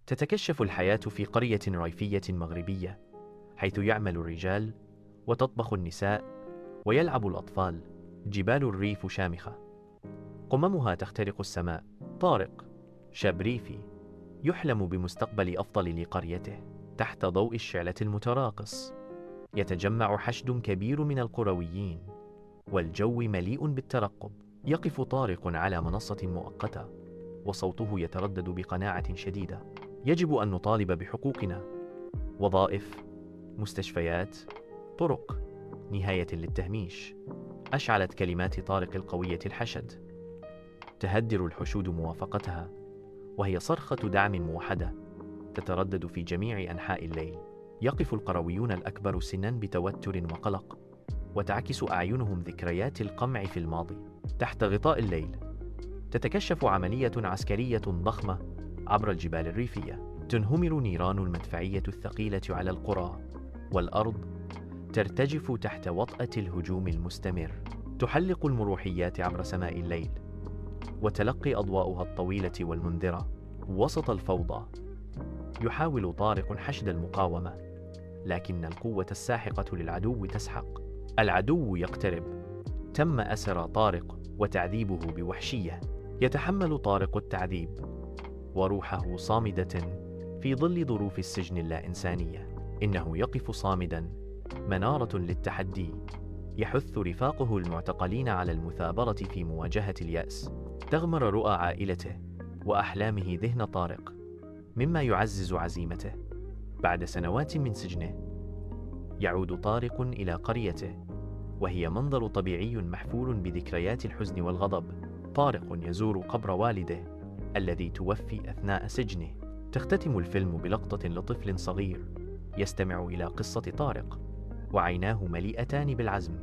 تتكشف الحياة في قرية ريفية مغربية، حيث يعمل الرجال وتطبخ النساء ويلعب الأطفال. جبال الريف شامخة، قممها تخترق السماء. طارق، شاب ريفي، يحلم بمستقبل أفضل لقريته. تحت ضوء الشعلة المتراقص يتجمع حشد كبير من القرويين، والجو مليء بالترقب. يقف طارق على منصة مؤقتة، وصوته يتردد بقناعة شديدة: يجب أن نطالب بحقوقنا. وظائف، مستشفيات، طرق، نهاية للتهميش. أشعلت كلمات طارق القوية الحشد. تهدر الحشود موافقتها، وهي صرخة دعم موحدة تتردد في جميع أنحاء الليل. يقف القرويون الأكبر سنا بتوتر وقلق، وتعكس أعينهم ذكريات القمع في الماضي. تحت غطاء الليل تتكشف عملية عسكرية ضخمة عبر الجبال الريفية. تنهمر نيران المدفعية الثقيلة على القرى، والأرض ترتجف تحت وطأة الهجوم المستمر. تحلق المروحيات عبر سماء الليل، وتلقي أضواؤها الطويلة والمنذرة. وسط الفوضى يحاول طارق حشد المقاومة، لكن القوة الساحقة للعدو تسحق. العدو يقترب. تم أسر طارق وتعذيبه بوحشية. يتحمل طارق التعذيب وروحه صامدة في ظل ظروف السجن اللا إنسانية. إنه يقف صامدا، منارة للتحدي. يحث رفاقه المعتقلين على المثابرة في مواجهة اليأس. تغمر رؤى عائلته وأحلامه ذهن طارق، مما يعزز عزيمته. بعد سنوات من سجنه يعود طارق إلى قريته، وهي منظر طبيعي محفول بذكريات الحزن والغضب. طارق يزور قبر والده الذي توفي أثناء سجنه. تختتم الفيلم بلقطة لطفل صغير يستمع إلى قصة طارق، وعيناه مليئتان بالعزم.